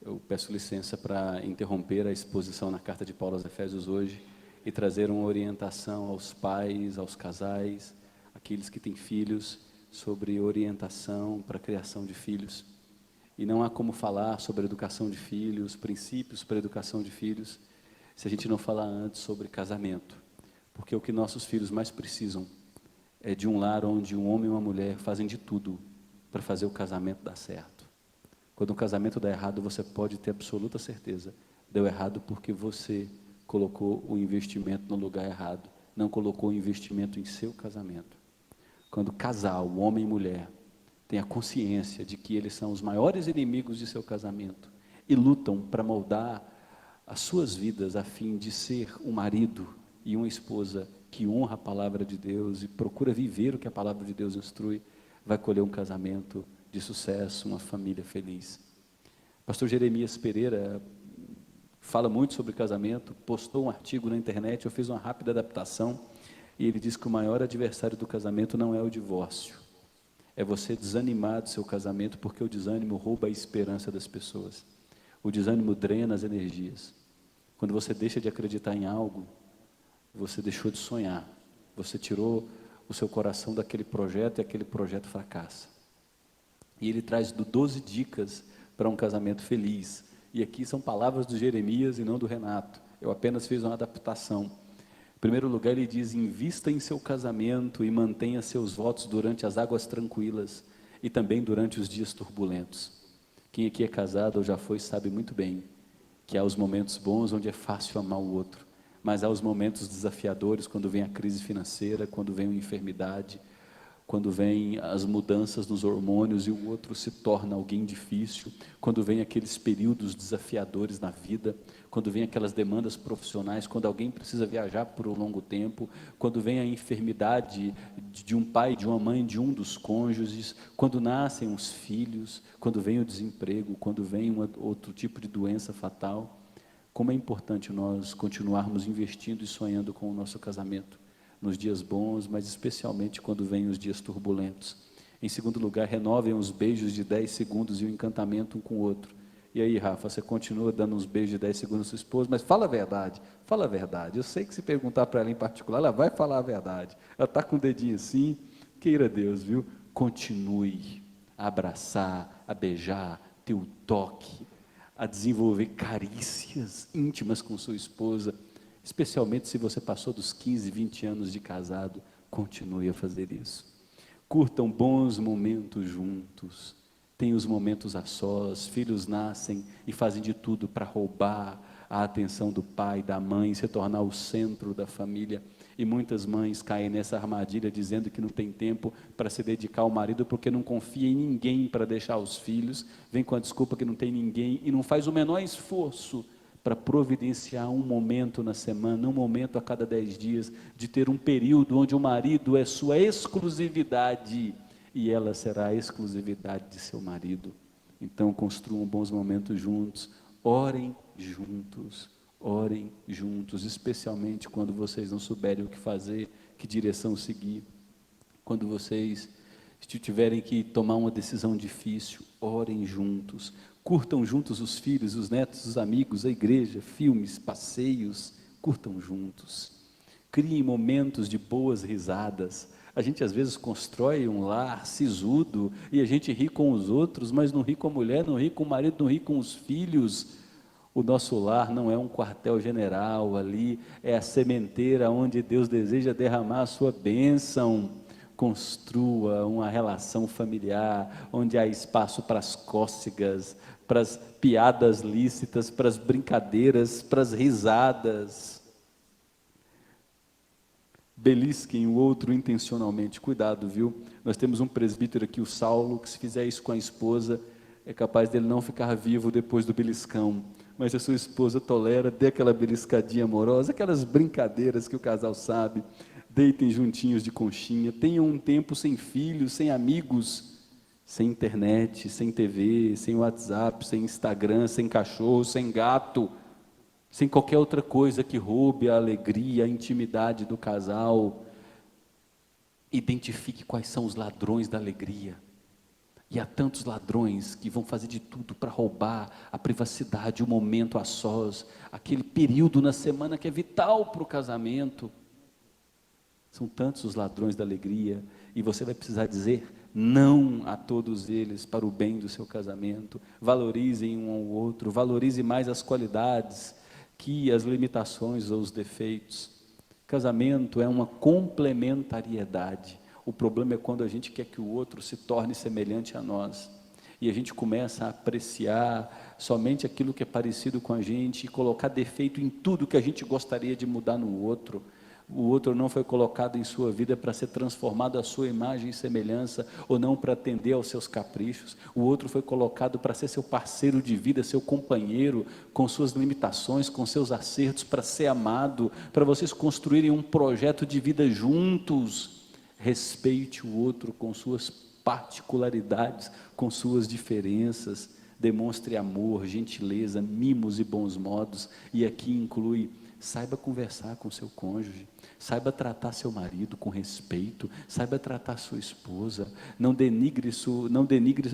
Eu peço licença para interromper a exposição na carta de Paulo aos Efésios hoje e trazer uma orientação aos pais, aos casais, aqueles que têm filhos, sobre orientação para a criação de filhos. E não há como falar sobre a educação de filhos, princípios para a educação de filhos, se a gente não falar antes sobre casamento. Porque o que nossos filhos mais precisam é de um lar onde um homem e uma mulher fazem de tudo para fazer o casamento dar certo. Quando o casamento dá errado, você pode ter absoluta certeza, deu errado porque você colocou o investimento no lugar errado, não colocou o investimento em seu casamento. Quando o casal, o homem e mulher, tem a consciência de que eles são os maiores inimigos de seu casamento e lutam para moldar as suas vidas a fim de ser um marido e uma esposa que honra a palavra de Deus e procura viver o que a palavra de Deus instrui, vai colher um casamento de sucesso, uma família feliz. Pastor Jeremias Pereira fala muito sobre casamento, postou um artigo na internet, eu fiz uma rápida adaptação, e ele diz que o maior adversário do casamento não é o divórcio, é você desanimar do seu casamento, porque o desânimo rouba a esperança das pessoas, o desânimo drena as energias. Quando você deixa de acreditar em algo, você deixou de sonhar, você tirou o seu coração daquele projeto e aquele projeto fracassa. E ele traz 12 dicas para um casamento feliz, e aqui são palavras do Jeremias e não do Renato, eu apenas fiz uma adaptação. Em primeiro lugar, ele diz: invista em seu casamento e mantenha seus votos durante as águas tranquilas e também durante os dias turbulentos. Quem aqui é casado ou já foi sabe muito bem que há os momentos bons onde é fácil amar o outro, mas há os momentos desafiadores, quando vem a crise financeira, quando vem uma enfermidade, quando vem as mudanças nos hormônios e o outro se torna alguém difícil, quando vem aqueles períodos desafiadores na vida, quando vem aquelas demandas profissionais, quando alguém precisa viajar por um longo tempo, quando vem a enfermidade de um pai, de uma mãe, de um dos cônjuges, quando nascem os filhos, quando vem o desemprego, quando vem outro tipo de doença fatal. Como é importante nós continuarmos investindo e sonhando com o nosso casamento, nos dias bons, mas especialmente quando vêm os dias turbulentos. Em segundo lugar, renovem os beijos de 10 segundos e o encantamento um com o outro. E aí, Rafa, você continua dando uns beijos de 10 segundos à sua esposa, mas fala a verdade, fala a verdade. Eu sei que se perguntar para ela em particular, ela vai falar a verdade. Ela está com o dedinho assim, queira Deus, viu? Continue a abraçar, a beijar, ter o toque, a desenvolver carícias íntimas com sua esposa, especialmente se você passou dos 15, 20 anos de casado, continue a fazer isso. Curtam bons momentos juntos, tenham os momentos a sós, filhos nascem e fazem de tudo para roubar a atenção do pai, da mãe, se tornar o centro da família, e muitas mães caem nessa armadilha dizendo que não tem tempo para se dedicar ao marido porque não confia em ninguém para deixar os filhos, vem com a desculpa que não tem ninguém e não faz o menor esforço para providenciar um momento na semana, um momento a cada 10 dias, de ter um período onde o marido é sua exclusividade e ela será a exclusividade de seu marido. Então construam bons momentos juntos, orem juntos, especialmente quando vocês não souberem o que fazer, que direção seguir, quando vocês tiverem que tomar uma decisão difícil, orem juntos, curtam juntos os filhos, os netos, os amigos, a igreja, filmes, passeios, curtam juntos, criem momentos de boas risadas. A gente às vezes constrói um lar sisudo e a gente ri com os outros, mas não ri com a mulher, não ri com o marido, não ri com os filhos. O nosso lar não é um quartel-general, ali é a sementeira onde Deus deseja derramar a sua bênção. Construa uma relação familiar, onde há espaço para as cócegas, para as piadas lícitas, para as brincadeiras, para as risadas. Belisquem o outro intencionalmente, cuidado, viu? Nós temos um presbítero aqui, o Saulo, que se fizer isso com a esposa, é capaz dele não ficar vivo depois do beliscão. Mas se a sua esposa tolera, dê aquela beliscadinha amorosa, aquelas brincadeiras que o casal sabe, deitem juntinhos de conchinha, tenham um tempo sem filhos, sem amigos, sem internet, sem TV, sem WhatsApp, sem Instagram, sem cachorro, sem gato, sem qualquer outra coisa que roube a alegria, a intimidade do casal. Identifique quais são os ladrões da alegria. E há tantos ladrões que vão fazer de tudo para roubar a privacidade, o momento a sós, aquele período na semana que é vital para o casamento. São tantos os ladrões da alegria, e você vai precisar dizer não a todos eles para o bem do seu casamento. Valorizem um ao outro, valorize mais as qualidades que as limitações ou os defeitos. Casamento é uma complementariedade. O problema é quando a gente quer que o outro se torne semelhante a nós, e a gente começa a apreciar somente aquilo que é parecido com a gente, e colocar defeito em tudo que a gente gostaria de mudar no outro. O outro não foi colocado em sua vida para ser transformado à sua imagem e semelhança, ou não para atender aos seus caprichos. O outro foi colocado para ser seu parceiro de vida, seu companheiro, com suas limitações, com seus acertos, para ser amado, para vocês construírem um projeto de vida juntos. Respeite o outro com suas particularidades, com suas diferenças, demonstre amor, gentileza, mimos e bons modos, e aqui inclui: saiba conversar com seu cônjuge, saiba tratar seu marido com respeito, saiba tratar sua esposa, não denigre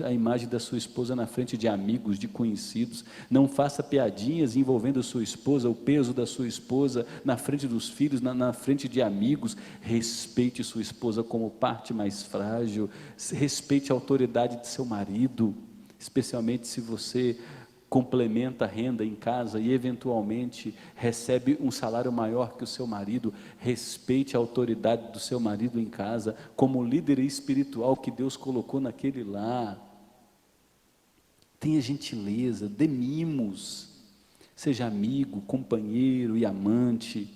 a imagem da sua esposa na frente de amigos, de conhecidos, não faça piadinhas envolvendo sua esposa, o peso da sua esposa na frente dos filhos, na frente de amigos. Respeite sua esposa como parte mais frágil, respeite a autoridade de seu marido, especialmente se você complementa a renda em casa e eventualmente recebe um salário maior que o seu marido. Respeite a autoridade do seu marido em casa como líder espiritual que Deus colocou naquele lar. Tenha gentileza, dê mimos, seja amigo, companheiro e amante.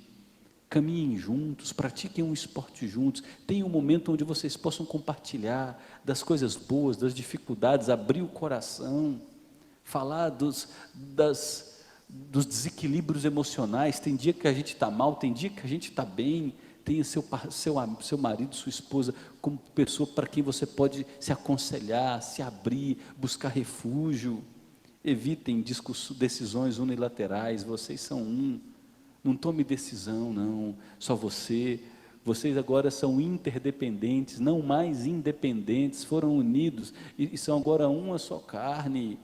Caminhem juntos, pratiquem um esporte juntos, tenham um momento onde vocês possam compartilhar das coisas boas, das dificuldades, abrir o coração, falar dos desequilíbrios emocionais. Tem dia que a gente está mal, tem dia que a gente está bem. Tenha seu marido, sua esposa como pessoa para quem você pode se aconselhar, se abrir, buscar refúgio. Evitem decisões unilaterais. Vocês são não tome decisão não, só você. Vocês agora são interdependentes, não mais independentes, foram unidos e são agora uma só carne.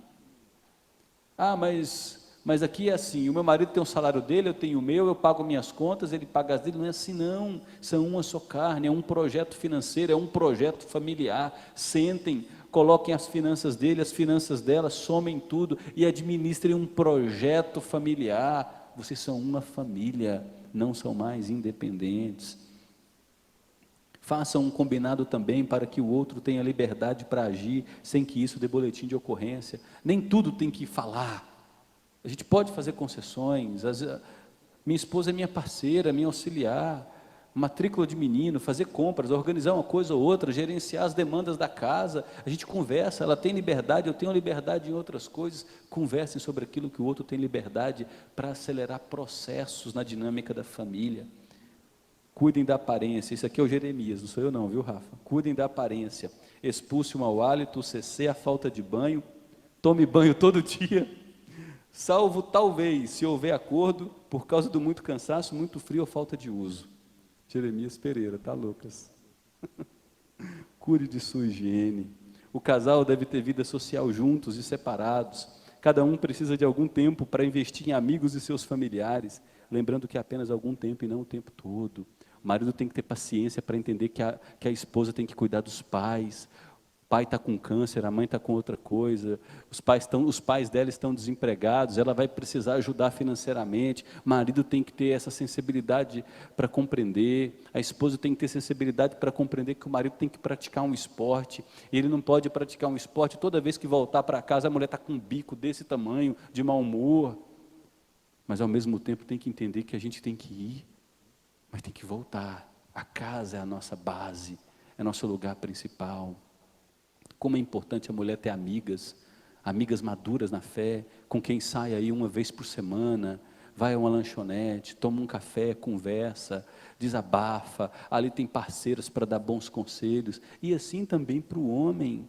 Ah, mas aqui é assim, o meu marido tem um salário dele, eu tenho o meu, eu pago minhas contas, ele paga as dele. Não é assim não, são uma só carne, é um projeto financeiro, é um projeto familiar. Sentem, coloquem as finanças dele, as finanças dela, somem tudo e administrem um projeto familiar. Vocês são uma família, não são mais independentes. Façam um combinado também para que o outro tenha liberdade para agir, sem que isso dê boletim de ocorrência. Nem tudo tem que falar. A gente pode fazer concessões. Minha esposa é minha parceira, minha auxiliar. Matrícula de menino, fazer compras, organizar uma coisa ou outra, gerenciar as demandas da casa. A gente conversa, ela tem liberdade, eu tenho liberdade em outras coisas. Conversem sobre aquilo que o outro tem liberdade, para acelerar processos na dinâmica da família. Cuidem da aparência. Isso aqui é o Jeremias, não sou eu não, viu, Rafa? Cuidem da aparência. Expulse o mau hálito, o CC, a falta de banho. Tome banho todo dia, salvo talvez, se houver acordo, por causa do muito cansaço, muito frio ou falta de uso. Jeremias Pereira, tá, Lucas? Cuide de sua higiene. O casal deve ter vida social juntos e separados. Cada um precisa de algum tempo para investir em amigos e seus familiares, lembrando que é apenas algum tempo e não o tempo todo. O marido tem que ter paciência para entender que a esposa tem que cuidar dos pais. O pai está com câncer, a mãe está com outra coisa, os pais dela estão desempregados, ela vai precisar ajudar financeiramente. O marido tem que ter essa sensibilidade para compreender, a esposa tem que ter sensibilidade para compreender que o marido tem que praticar um esporte. Ele não pode praticar um esporte toda vez que voltar para casa a mulher está com um bico desse tamanho, de mau humor. Mas ao mesmo tempo tem que entender que a gente tem que ir, mas tem que voltar. A casa é a nossa base, é nosso lugar principal. Como é importante a mulher ter amigas maduras na fé, com quem sai aí uma vez por semana, vai a uma lanchonete, toma um café, conversa, desabafa, ali tem parceiras para dar bons conselhos, e assim também para o homem.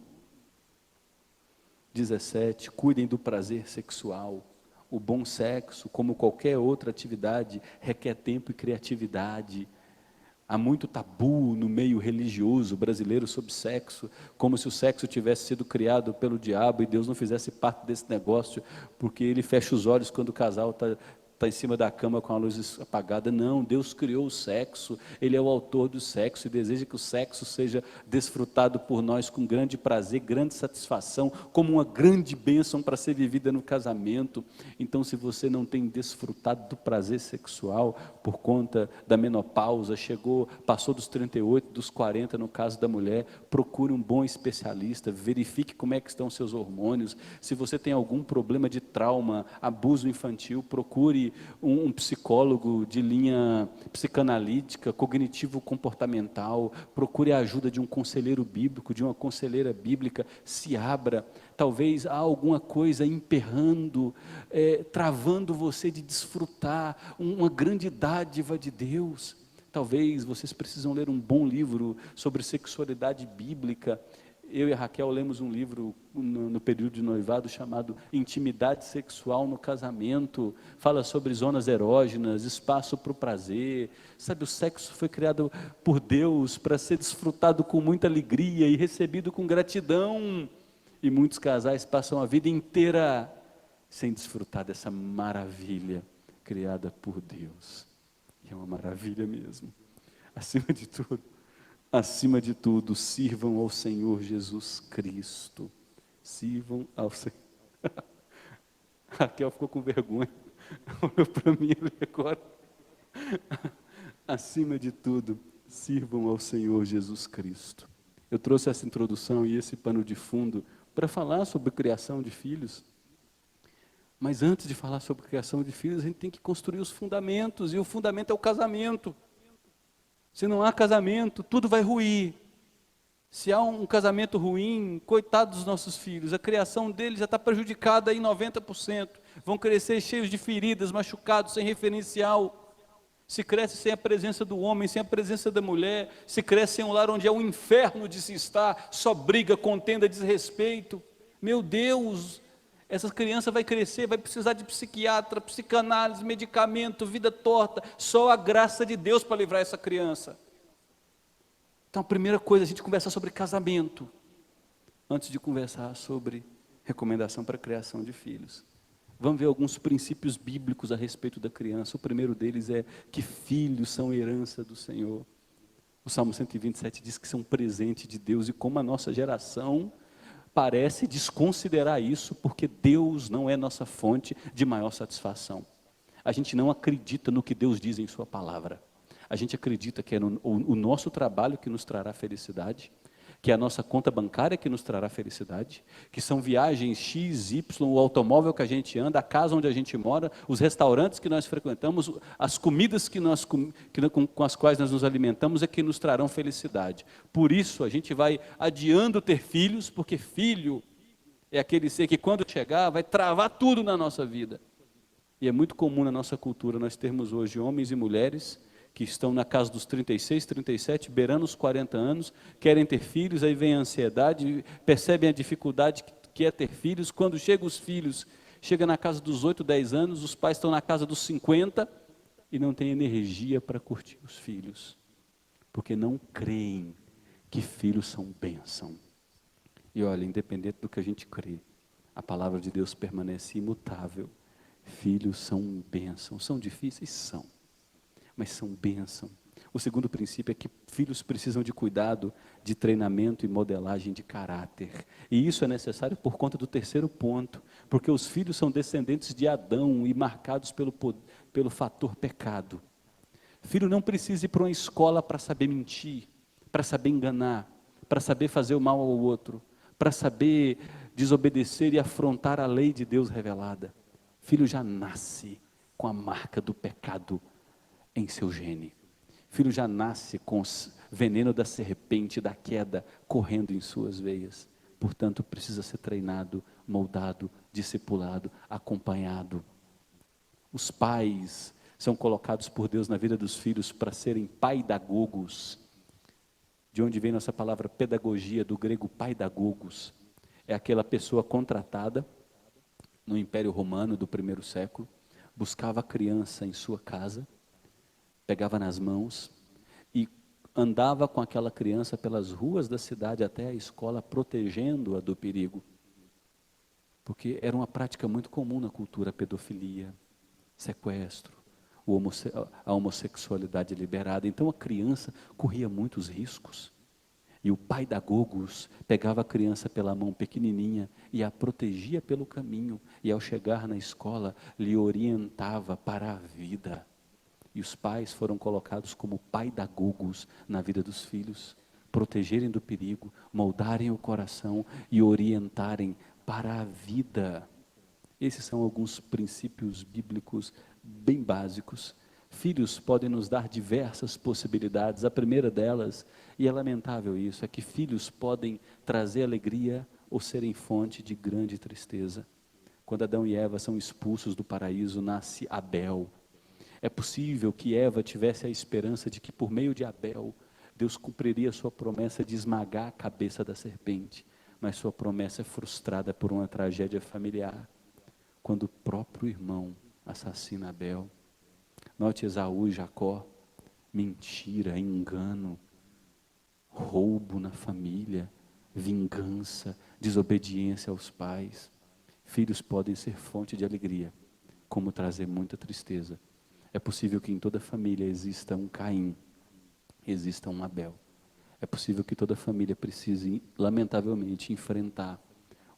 17, cuidem do prazer sexual. O bom sexo, como qualquer outra atividade, requer tempo e criatividade. Há muito tabu no meio religioso brasileiro sobre sexo, como se o sexo tivesse sido criado pelo diabo e Deus não fizesse parte desse negócio, porque ele fecha os olhos quando o casal está em cima da cama com a luz apagada. Não, Deus criou o sexo, Ele é o autor do sexo e deseja que o sexo seja desfrutado por nós com grande prazer, grande satisfação, como uma grande bênção para ser vivida no casamento. Então, se você não tem desfrutado do prazer sexual por conta da menopausa, passou dos 38, dos 40 no caso da mulher, procure um bom especialista, verifique como é que estão seus hormônios. Se você tem algum problema de trauma, abuso infantil, procure um psicólogo de linha psicanalítica, cognitivo-comportamental, procure a ajuda de um conselheiro bíblico, de uma conselheira bíblica, se abra. Talvez há alguma coisa emperrando, travando você de desfrutar uma grande dádiva de Deus. Talvez vocês precisam ler um bom livro sobre sexualidade bíblica. Eu e a Raquel lemos um livro no período de noivado chamado Intimidade Sexual no Casamento. Fala sobre zonas erógenas, espaço para o prazer. Sabe, o sexo foi criado por Deus para ser desfrutado com muita alegria e recebido com gratidão. E muitos casais passam a vida inteira sem desfrutar dessa maravilha criada por Deus. E é uma maravilha mesmo. Acima de tudo, sirvam ao Senhor Jesus Cristo. Sirvam ao Senhor. Raquel ficou com vergonha. Olhou para mim ali agora. Acima de tudo, sirvam ao Senhor Jesus Cristo. Eu trouxe essa introdução e esse pano de fundo para falar sobre criação de filhos. Mas antes de falar sobre criação de filhos, a gente tem que construir os fundamentos, e o fundamento é o casamento. Se não há casamento, tudo vai ruir. Se há um casamento ruim, coitado dos nossos filhos, a criação deles já está prejudicada em 90%. Vão crescer cheios de feridas, machucados, sem referencial. Se cresce sem a presença do homem, sem a presença da mulher, se cresce em um lar onde é um inferno de se estar, só briga, contenda, desrespeito. Meu Deus, essa criança vai crescer, vai precisar de psiquiatra, psicanálise, medicamento, vida torta. Só a graça de Deus para livrar essa criança. Então, a primeira coisa, a gente conversa sobre casamento, antes de conversar sobre recomendação para a criação de filhos. Vamos ver alguns princípios bíblicos a respeito da criança. O primeiro deles é que filhos são herança do Senhor. O Salmo 127 diz que são presente de Deus, e como a nossa geração parece desconsiderar isso, porque Deus não é nossa fonte de maior satisfação. A gente não acredita no que Deus diz em sua palavra. A gente acredita que é o nosso trabalho que nos trará felicidade, que é a nossa conta bancária que nos trará felicidade, que são viagens X, Y, o automóvel que a gente anda, a casa onde a gente mora, os restaurantes que nós frequentamos, as comidas com as quais nós nos alimentamos é que nos trarão felicidade. Por isso a gente vai adiando ter filhos, porque filho é aquele ser que quando chegar vai travar tudo na nossa vida. E é muito comum na nossa cultura nós termos hoje homens e mulheres que estão na casa dos 36, 37, beirando os 40 anos, querem ter filhos, aí vem a ansiedade, percebem a dificuldade que é ter filhos. Quando chegam os filhos, chega na casa dos 8, 10 anos, os pais estão na casa dos 50 e não têm energia para curtir os filhos, porque não creem que filhos são bênção. E olha, independente do que a gente crê, a palavra de Deus permanece imutável. Filhos são bênção. São difíceis? São, mas são bênção. O segundo princípio é que filhos precisam de cuidado, de treinamento e modelagem de caráter. E isso é necessário por conta do terceiro ponto, porque os filhos são descendentes de Adão e marcados pelo fator pecado. Filho não precisa ir para uma escola para saber mentir, para saber enganar, para saber fazer o mal ao outro, para saber desobedecer e afrontar a lei de Deus revelada. Filho já nasce com a marca do pecado em seu gene. Filho já nasce com o veneno da serpente, da queda, correndo em suas veias. Portanto, precisa ser treinado, moldado, discipulado, acompanhado. Os pais são colocados por Deus na vida dos filhos para serem paidagogos. De onde vem nossa palavra pedagogia, do grego paidagogos. É aquela pessoa contratada no Império Romano do primeiro século, buscava a criança em sua casa, pegava nas mãos e andava com aquela criança pelas ruas da cidade até a escola, protegendo-a do perigo. Porque era uma prática muito comum na cultura, a pedofilia, sequestro, a homossexualidade liberada. Então a criança corria muitos riscos. E o pai da Gogos pegava a criança pela mão pequenininha e a protegia pelo caminho. E ao chegar na escola, lhe orientava para a vida. E os pais foram colocados como pai da Gogos na vida dos filhos. Protegerem do perigo, moldarem o coração e orientarem para a vida. Esses são alguns princípios bíblicos bem básicos. Filhos podem nos dar diversas possibilidades. A primeira delas, e é lamentável isso, é que filhos podem trazer alegria ou serem fonte de grande tristeza. Quando Adão e Eva são expulsos do paraíso, nasce Abel. É possível que Eva tivesse a esperança de que por meio de Abel, Deus cumpriria sua promessa de esmagar a cabeça da serpente, mas sua promessa é frustrada por uma tragédia familiar, quando o próprio irmão assassina Abel. Note Esaú e Jacó, mentira, engano, roubo na família, vingança, desobediência aos pais. Filhos podem ser fonte de alegria, como trazer muita tristeza. É possível que em toda família exista um Caim, exista um Abel. É possível que toda família precise, lamentavelmente, enfrentar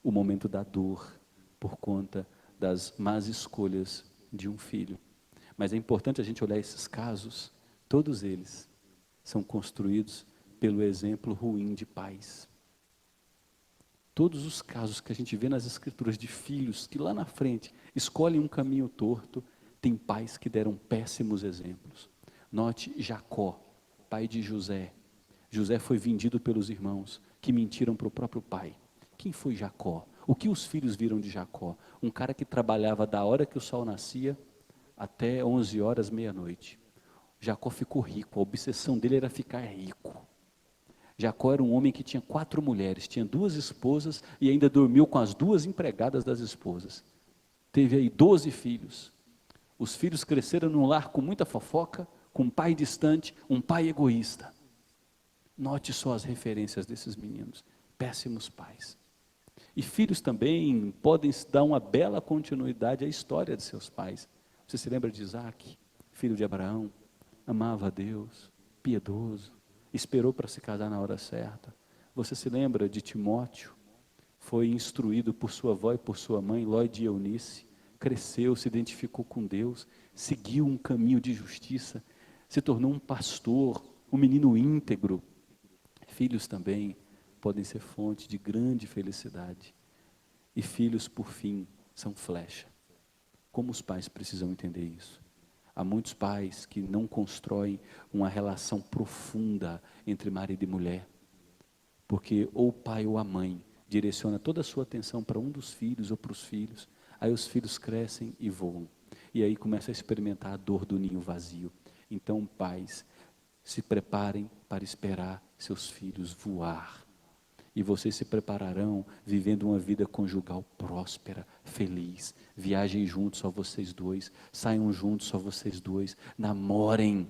o momento da dor por conta das más escolhas de um filho. Mas é importante a gente olhar esses casos, todos eles são construídos pelo exemplo ruim de pais. Todos os casos que a gente vê nas escrituras de filhos que lá na frente escolhem um caminho torto, tem pais que deram péssimos exemplos. Note Jacó, pai de José. José foi vendido pelos irmãos que mentiram para o próprio pai. Quem foi Jacó? O que os filhos viram de Jacó? Um cara que trabalhava da hora que o sol nascia até 11 horas, meia-noite. Jacó ficou rico, a obsessão dele era ficar rico. Jacó era um homem que tinha 4 mulheres, tinha 2 esposas e ainda dormiu com as 2 empregadas das esposas. Teve aí 12 filhos. Os filhos cresceram num lar com muita fofoca, com um pai distante, um pai egoísta. Note só as referências desses meninos, péssimos pais. E filhos também podem dar uma bela continuidade à história de seus pais. Você se lembra de Isaac, filho de Abraão, amava a Deus, piedoso, esperou para se casar na hora certa. Você se lembra de Timóteo, foi instruído por sua avó e por sua mãe, Lóide e Eunice, cresceu, se identificou com Deus, seguiu um caminho de justiça, se tornou um pastor, um menino íntegro. Filhos também podem ser fonte de grande felicidade. E filhos, por fim, são flecha. Como os pais precisam entender isso? Há muitos pais que não constroem uma relação profunda entre marido e mulher, porque ou o pai ou a mãe direciona toda a sua atenção para um dos filhos ou para os filhos, aí os filhos crescem e voam, e aí começa a experimentar a dor do ninho vazio. Então, pais, se preparem para esperar seus filhos voar, e vocês se prepararão vivendo uma vida conjugal próspera, feliz. Viajem juntos, só vocês dois. Saiam juntos, só vocês dois. Namorem.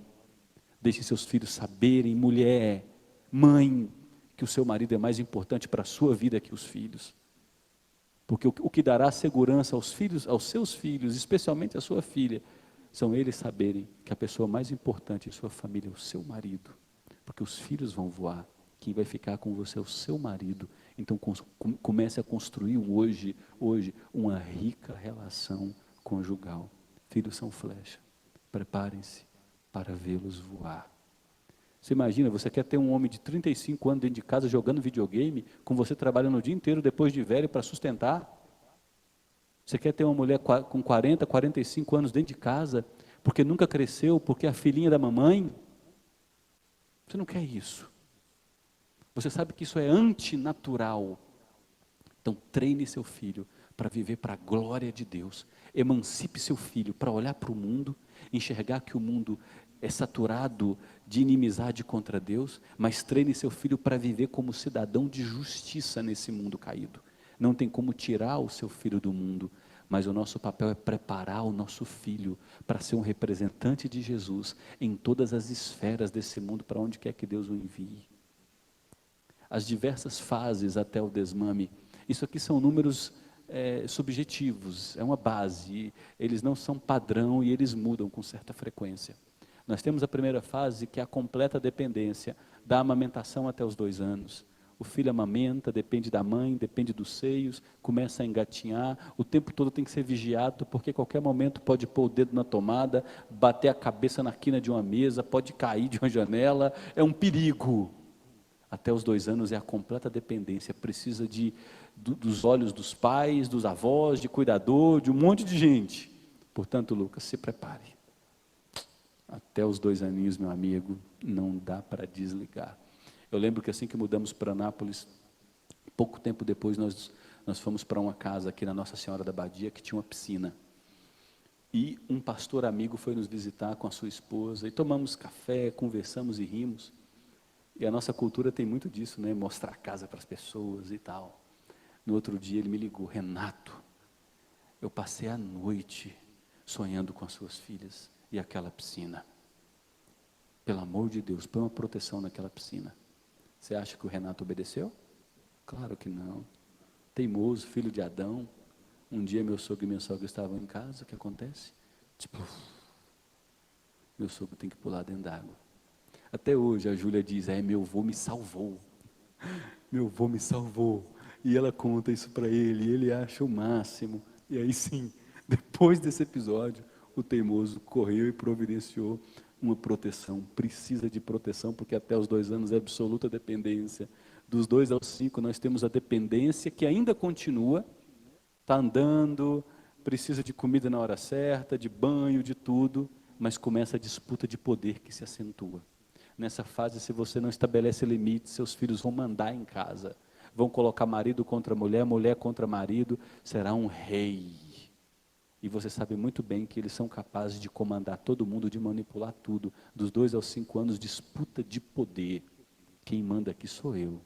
Deixem seus filhos saberem, mulher, mãe, que o seu marido é mais importante para a sua vida que os filhos. Porque o que dará segurança aos filhos, aos seus filhos, especialmente à sua filha, são eles saberem que a pessoa mais importante em sua família é o seu marido. Porque os filhos vão voar. Quem vai ficar com você é o seu marido. Então comece a construir hoje uma rica relação conjugal. Filhos são flecha. Preparem-se para vê-los voar. Você imagina, você quer ter um homem de 35 anos dentro de casa jogando videogame, com você trabalhando o dia inteiro depois de velho para sustentar? Você quer ter uma mulher com 40, 45 anos dentro de casa, porque nunca cresceu, porque é a filhinha da mamãe? Você não quer isso. Você sabe que isso é antinatural. Então treine seu filho para viver para a glória de Deus. Emancipe seu filho para olhar para o mundo, enxergar que o mundo é saturado de inimizade contra Deus, mas treine seu filho para viver como cidadão de justiça nesse mundo caído. Não tem como tirar o seu filho do mundo, mas o nosso papel é preparar o nosso filho para ser um representante de Jesus em todas as esferas desse mundo, para onde quer que Deus o envie. As diversas fases até o desmame, isso aqui são números subjetivos, é uma base, eles não são padrão e eles mudam com certa frequência. Nós temos a primeira fase, que é a completa dependência, da amamentação até os 2 anos. O filho amamenta, depende da mãe, depende dos seios, começa a engatinhar, o tempo todo tem que ser vigiado, porque a qualquer momento pode pôr o dedo na tomada, bater a cabeça na quina de uma mesa, pode cair de uma janela, é um perigo. Até os 2 anos é a completa dependência, precisa dos olhos dos pais, dos avós, de cuidador, de um monte de gente. Portanto, Lucas, se prepare. Até os 2 aninhos, meu amigo, não dá para desligar. Eu lembro que assim que mudamos para Anápolis, pouco tempo depois nós fomos para uma casa aqui na Nossa Senhora da Badia, que tinha uma piscina. E um pastor amigo foi nos visitar com a sua esposa, e tomamos café, conversamos e rimos. E a nossa cultura tem muito disso, né? Mostrar a casa para as pessoas e tal. No outro dia ele me ligou: Renato, eu passei a noite sonhando com as suas filhas e aquela piscina. Pelo amor de Deus, põe uma proteção naquela piscina. Você acha que o Renato obedeceu? Claro que não. Teimoso, filho de Adão. Um dia meu sogro e minha sogra estavam em casa, o que acontece? Tipo, meu sogro tem que pular dentro d'água. Até hoje a Júlia diz: meu avô me salvou. Meu avô me salvou. E ela conta isso para ele, e ele acha o máximo. E aí sim, depois desse episódio, o teimoso correu e providenciou uma proteção. Precisa de proteção, porque até os 2 anos é absoluta dependência. Dos 2 aos 5 nós temos a dependência, que ainda continua, está andando, precisa de comida na hora certa, de banho, de tudo, mas começa a disputa de poder que se acentua. Nessa fase, se você não estabelece limites, seus filhos vão mandar em casa, vão colocar marido contra mulher, mulher contra marido, será um rei. E você sabe muito bem que eles são capazes de comandar todo mundo, de manipular tudo. Dos 2 aos 5 anos, disputa de poder. Quem manda aqui sou eu.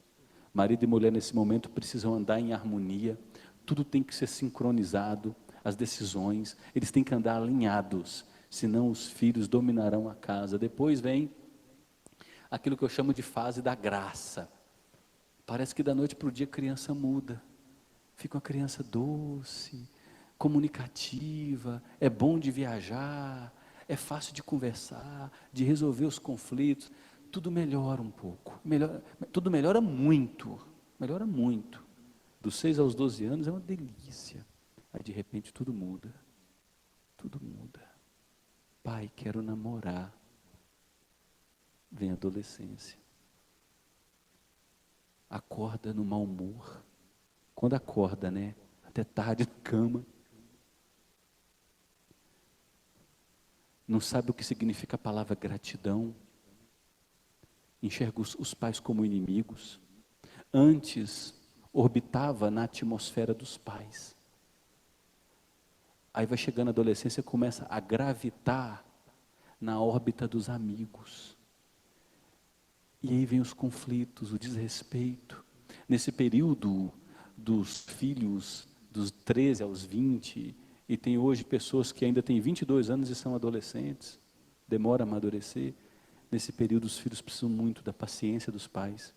Marido e mulher nesse momento precisam andar em harmonia, tudo tem que ser sincronizado, as decisões, eles têm que andar alinhados, senão os filhos dominarão a casa. Depois vem aquilo que eu chamo de fase da graça. Parece que da noite para o dia a criança muda, fica uma criança doce, comunicativa, é bom de viajar, é fácil de conversar, de resolver os conflitos, tudo melhora um pouco, tudo melhora muito, dos 6 aos 12 anos é uma delícia, aí de repente tudo muda, pai, quero namorar, vem a adolescência, acorda no mau humor, quando acorda, né, até tarde na cama, não sabe o que significa a palavra gratidão, enxerga os pais como inimigos, antes orbitava na atmosfera dos pais, aí vai chegando a adolescência, começa a gravitar na órbita dos amigos, e aí vem os conflitos, o desrespeito, nesse período dos filhos, dos 13 aos 20, e tem hoje pessoas que ainda têm 22 anos e são adolescentes, demora a amadurecer. Nesse período os filhos precisam muito da paciência dos pais.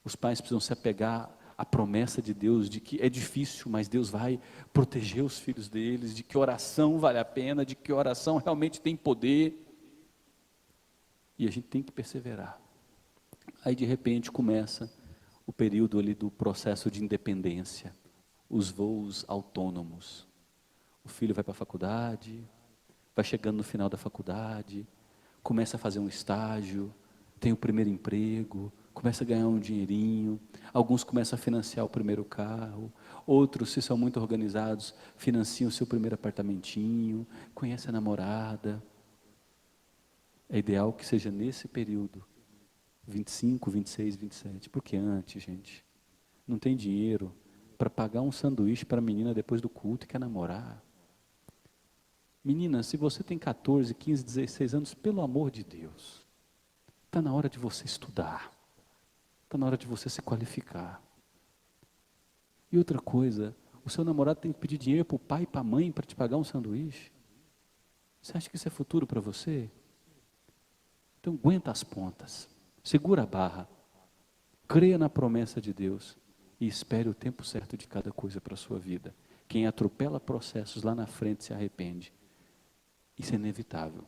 Os pais precisam se apegar à promessa de Deus, de que é difícil, mas Deus vai proteger os filhos deles, de que oração vale a pena, de que oração realmente tem poder, e a gente tem que perseverar. Aí de repente começa o período ali do processo de independência, os voos autônomos. O filho vai para a faculdade, vai chegando no final da faculdade, começa a fazer um estágio, tem o primeiro emprego, começa a ganhar um dinheirinho, alguns começam a financiar o primeiro carro, outros, se são muito organizados, financiam o seu primeiro apartamentinho, conhece a namorada. É ideal que seja nesse período, 25, 26, 27, porque antes, gente, não tem dinheiro para pagar um sanduíche para a menina depois do culto e quer namorar. Menina, se você tem 14, 15, 16 anos, pelo amor de Deus, está na hora de você estudar, está na hora de você se qualificar. E outra coisa, O seu namorado tem que pedir dinheiro para o pai e para a mãe para te pagar um sanduíche? Você acha que isso é futuro para você? Então aguenta as pontas, segura a barra, creia na promessa de Deus e espere o tempo certo de cada coisa para a sua vida. Quem atropela processos lá na frente se arrepende. Isso é inevitável.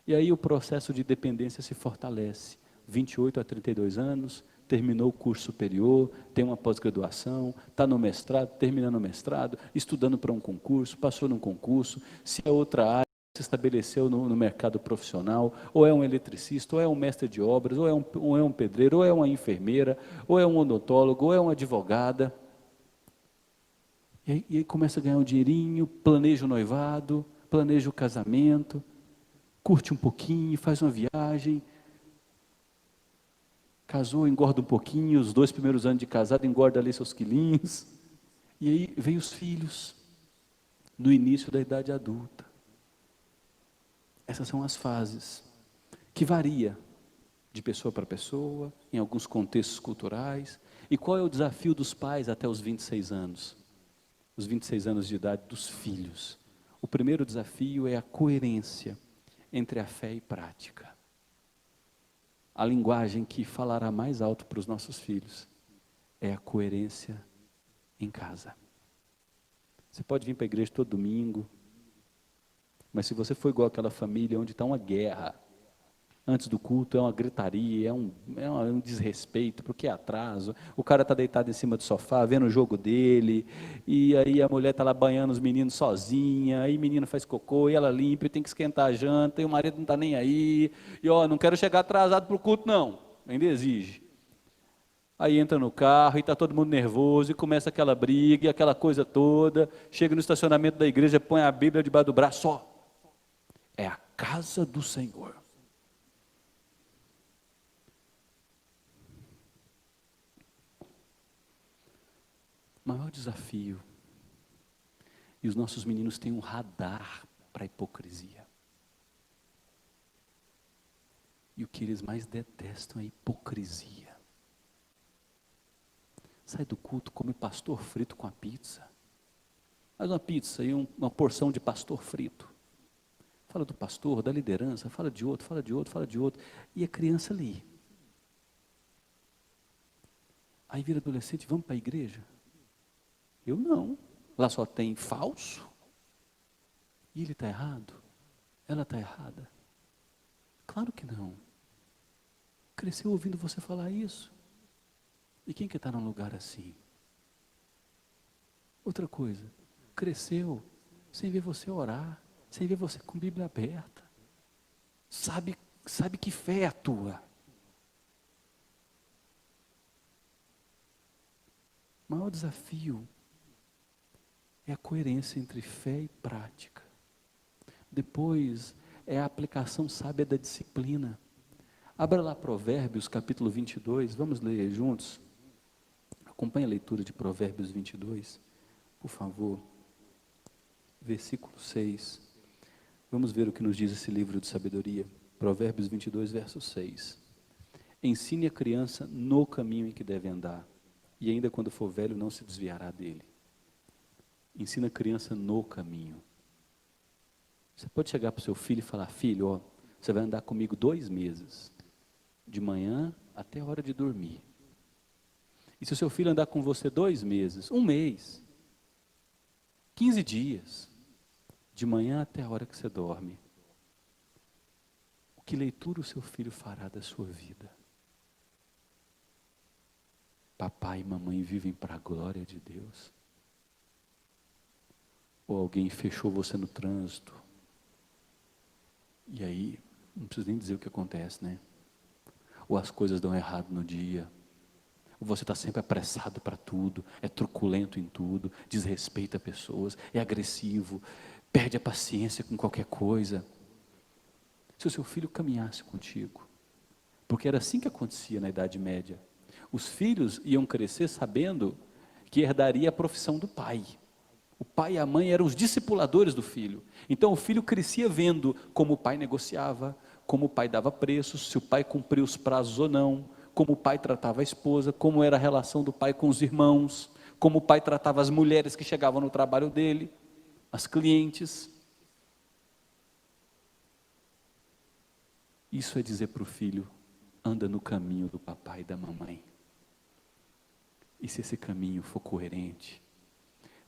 E aí o processo de dependência se fortalece. 28 a 32 anos, terminou o curso superior, tem uma pós-graduação, está no mestrado, terminando o mestrado, estudando para um concurso, passou num concurso, se é outra área, se estabeleceu no mercado profissional, ou é um eletricista, ou é um mestre de obras, ou é um pedreiro, ou é uma enfermeira, ou é um odontólogo, ou é uma advogada. E aí começa a ganhar um dinheirinho, planeja o noivado, planeja o casamento, curte um pouquinho, faz uma viagem, casou, engorda um pouquinho, os 2 primeiros anos de casado, engorda ali seus quilinhos, e aí vem os filhos, no início da idade adulta. Essas são as fases, que varia de pessoa para pessoa, em alguns contextos culturais. E qual é o desafio dos pais até os 26 anos? Os 26 anos de idade dos filhos. O primeiro desafio é a coerência entre a fé e prática. A linguagem que falará mais alto para os nossos filhos é a coerência em casa. Você pode vir para a igreja todo domingo, mas se você for igual àquela família onde está uma guerra, antes do culto é uma gritaria, é um desrespeito, porque é atraso, o cara está deitado em cima do sofá, vendo o jogo dele, e aí a mulher está lá banhando os meninos sozinha, aí o menino faz cocô, e ela limpa, e tem que esquentar a janta, e o marido não está nem aí, e não quero chegar atrasado para o culto não, ainda exige. Aí entra no carro, e está todo mundo nervoso, e começa aquela briga, e aquela coisa toda, chega no estacionamento da igreja, põe a Bíblia debaixo do braço, é a casa do Senhor. O maior desafio, e os nossos meninos têm um radar para a hipocrisia. E o que eles mais detestam é a hipocrisia. Sai do culto, come pastor frito com a pizza. Faz uma pizza e uma porção de pastor frito. Fala do pastor, da liderança, fala de outro, fala de outro, fala de outro. E a criança ali. Aí vira adolescente, vamos para a igreja? Eu não. Lá só tem falso. E ele está errado? Ela está errada? Claro que não. Cresceu ouvindo você falar isso. E quem que está num lugar assim? Outra coisa, cresceu sem ver você orar, sem ver você com a Bíblia aberta. Sabe que fé é a tua. O maior desafio é a coerência entre fé e prática. Depois é a aplicação sábia da disciplina. Abra lá Provérbios capítulo 22, vamos ler juntos. Acompanhe a leitura de Provérbios 22, por favor. Versículo 6. Vamos ver o que nos diz esse livro de sabedoria. Provérbios 22, verso 6. Ensine a criança no caminho em que deve andar, e ainda quando for velho não se desviará dele. Ensina a criança no caminho. Você pode chegar para o seu filho e falar, filho, você vai andar comigo 2 meses, de manhã até a hora de dormir. E se o seu filho andar com você 2 meses, 1 mês, 15 dias, de manhã até a hora que você dorme, que leitura o seu filho fará da sua vida? Papai e mamãe vivem para a glória de Deus? Ou alguém fechou você no trânsito? E aí, não preciso nem dizer o que acontece, né? Ou as coisas dão errado no dia. Ou você está sempre apressado para tudo, é truculento em tudo, desrespeita pessoas, é agressivo, perde a paciência com qualquer coisa. Se o seu filho caminhasse contigo, porque era assim que acontecia na Idade Média, os filhos iam crescer sabendo que herdaria a profissão do pai. O pai e a mãe eram os discipuladores do filho. Então o filho crescia vendo como o pai negociava, como o pai dava preços, se o pai cumpria os prazos ou não, como o pai tratava a esposa, como era a relação do pai com os irmãos, como o pai tratava as mulheres que chegavam no trabalho dele, as clientes. Isso é dizer para o filho: anda no caminho do papai e da mamãe. E se esse caminho for coerente,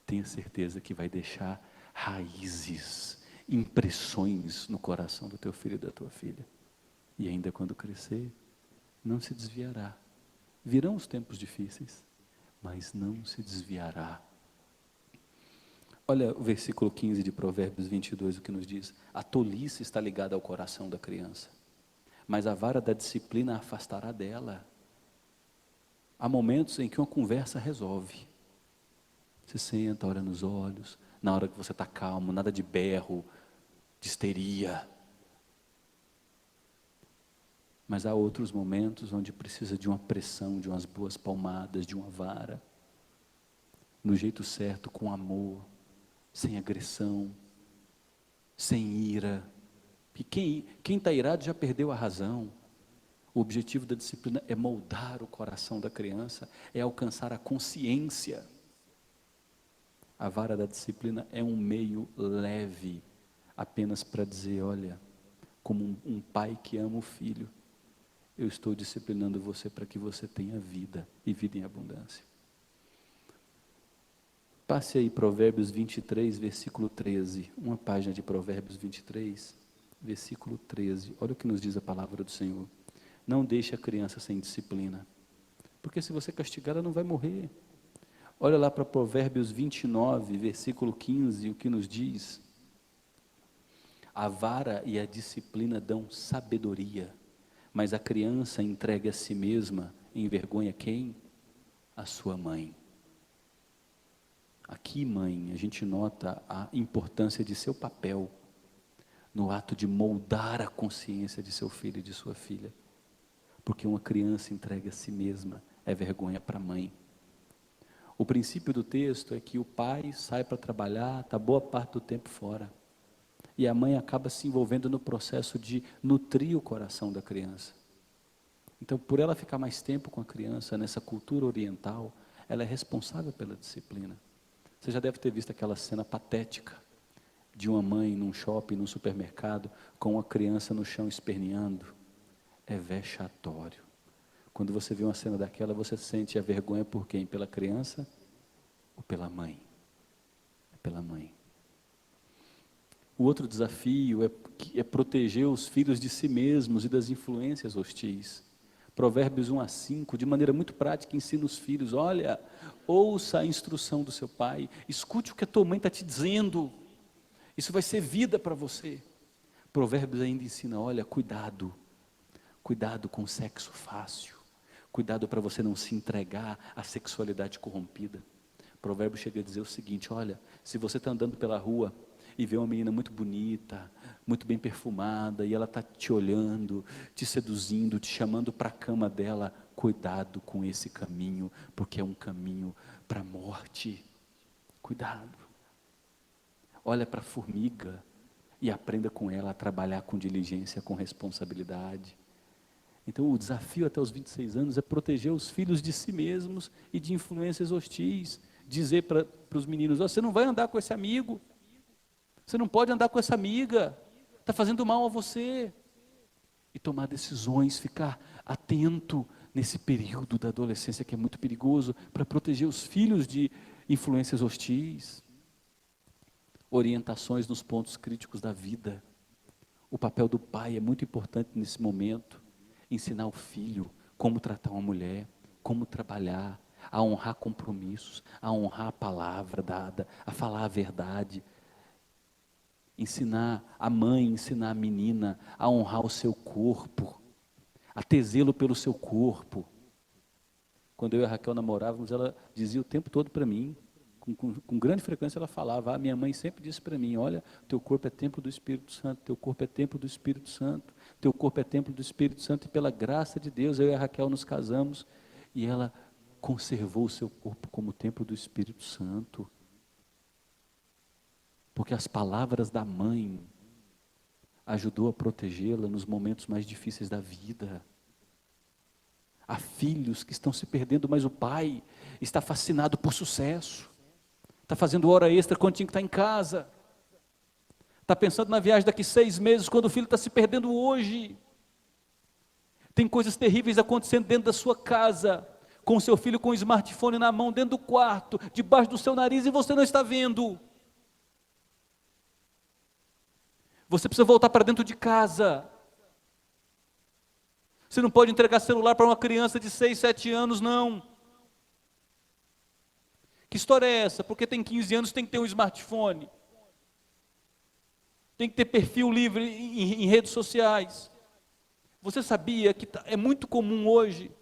tenha certeza que vai deixar raízes, impressões no coração do teu filho e da tua filha. E ainda quando crescer, não se desviará. Virão os tempos difíceis, mas não se desviará. Olha o versículo 15 de Provérbios 22, o que nos diz: a tolice está ligada ao coração da criança, mas a vara da disciplina a afastará dela. Há momentos em que uma conversa resolve. Você senta, olha nos olhos, na hora que você está calmo, nada de berro, de histeria. Mas há outros momentos onde precisa de uma pressão, de umas boas palmadas, de uma vara, no jeito certo, com amor, sem agressão, sem ira. E quem está irado já perdeu a razão. O objetivo da disciplina é moldar o coração da criança, é alcançar a consciência. A vara da disciplina é um meio leve, apenas para dizer: olha, como um pai que ama o filho, eu estou disciplinando você para que você tenha vida, e vida em abundância. Passe aí Provérbios 23, versículo 13, uma página de Provérbios 23, versículo 13, olha o que nos diz a palavra do Senhor. Não deixe a criança sem disciplina, porque se você castigar, ela não vai morrer. Olha lá para Provérbios 29, versículo 15, o que nos diz: a vara e a disciplina dão sabedoria, mas a criança entregue a si mesma envergonha quem? A sua mãe. Aqui, mãe, a gente nota a importância de seu papel no ato de moldar a consciência de seu filho e de sua filha, porque uma criança entregue a si mesma é vergonha para a mãe. O princípio do texto é que o pai sai para trabalhar, está boa parte do tempo fora, e a mãe acaba se envolvendo no processo de nutrir o coração da criança. Então, por ela ficar mais tempo com a criança, nessa cultura oriental, ela é responsável pela disciplina. Você já deve ter visto aquela cena patética de uma mãe num shopping, num supermercado, com uma criança no chão esperneando. É vexatório. Quando você vê uma cena daquela, você sente a vergonha por quem? Pela criança ou pela mãe? É pela mãe. O outro desafio é proteger os filhos de si mesmos e das influências hostis. Provérbios 1-5, de maneira muito prática, ensina os filhos: olha, ouça a instrução do seu pai, escute o que a tua mãe está te dizendo, isso vai ser vida para você. Provérbios ainda ensina: olha, cuidado com o sexo fácil, cuidado para você não se entregar à sexualidade corrompida. Provérbios chega a dizer o seguinte: olha, se você está andando pela rua e vê uma menina muito bonita, muito bem perfumada, e ela está te olhando, te seduzindo, te chamando para a cama dela, cuidado com esse caminho, porque é um caminho para a morte. Cuidado. Olha para a formiga e aprenda com ela a trabalhar com diligência, com responsabilidade. Então o desafio até os 26 anos é proteger os filhos de si mesmos e de influências hostis. Dizer para os meninos: oh, você não vai andar com esse amigo, você não pode andar com essa amiga, está fazendo mal a você. E tomar decisões, ficar atento nesse período da adolescência que é muito perigoso, para proteger os filhos de influências hostis. Orientações nos pontos críticos da vida. O papel do pai é muito importante nesse momento. Ensinar o filho como tratar uma mulher, como trabalhar, a honrar compromissos, a honrar a palavra dada, a falar a verdade. Ensinar a mãe, ensinar a menina a honrar o seu corpo, a ter zelo pelo seu corpo. Quando eu e a Raquel namorávamos, ela dizia o tempo todo para mim, com grande frequência ela falava: minha mãe sempre disse para mim: olha, teu corpo é templo do Espírito Santo, teu corpo é templo do Espírito Santo, teu corpo é templo do Espírito Santo, e pela graça de Deus, eu e a Raquel nos casamos, e ela conservou o seu corpo como templo do Espírito Santo, porque as palavras da mãe ajudou a protegê-la nos momentos mais difíceis da vida. Há filhos que estão se perdendo, mas o pai está fascinado por sucesso. Está fazendo hora extra quando tinha que estar em casa. Está pensando na viagem daqui 6 meses, quando o filho está se perdendo hoje. Tem coisas terríveis acontecendo dentro da sua casa, com o seu filho com o smartphone na mão, dentro do quarto, debaixo do seu nariz, e você não está vendo. Você precisa voltar para dentro de casa. Você não pode entregar celular para uma criança de 6, 7 anos, não. Que história é essa? Porque tem 15 anos, tem que ter um smartphone. Tem que ter perfil livre em redes sociais. Você sabia que é muito comum hoje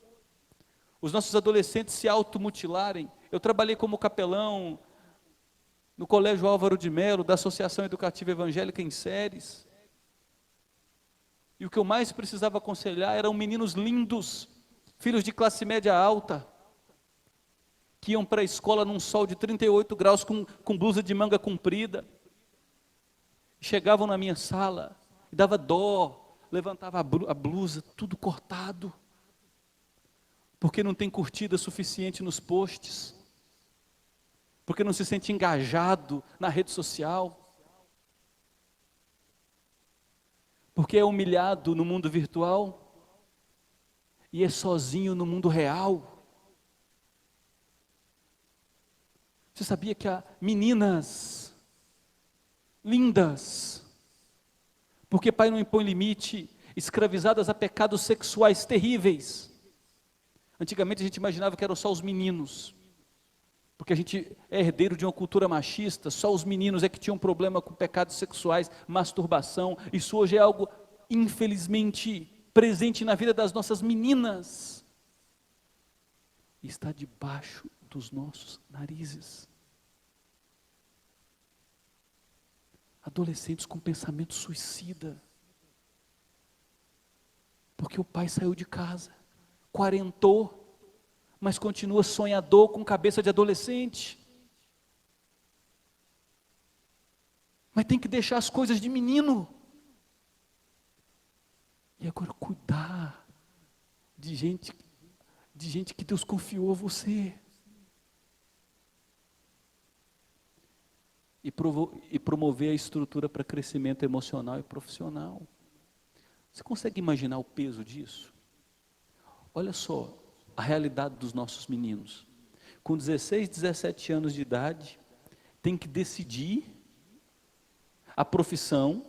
os nossos adolescentes se automutilarem? Eu trabalhei como capelão no Colégio Álvaro de Melo, da Associação Educativa Evangélica em Séries. E o que eu mais precisava aconselhar eram meninos lindos, filhos de classe média alta, que iam para a escola num sol de 38 graus com blusa de manga comprida. Chegavam na minha sala, e dava dó, levantava a blusa, tudo cortado, porque não tem curtida suficiente nos posts, porque não se sente engajado na rede social, porque é humilhado no mundo virtual, e é sozinho no mundo real. Você sabia que há meninas lindas, porque pai não impõe limite, escravizadas a pecados sexuais terríveis? Antigamente a gente imaginava que eram só os meninos, porque a gente é herdeiro de uma cultura machista, só os meninos é que tinham problema com pecados sexuais, masturbação. Isso hoje é algo, infelizmente, presente na vida das nossas meninas, e está debaixo dos nossos narizes. Adolescentes com pensamento suicida, porque o pai saiu de casa, quarentou, mas continua sonhador com cabeça de adolescente. Mas tem que deixar as coisas de menino. E agora cuidar de gente que Deus confiou a você. E promover a estrutura para crescimento emocional e profissional. Você consegue imaginar o peso disso? Olha só a realidade dos nossos meninos. Com 16, 17 anos de idade, tem que decidir a profissão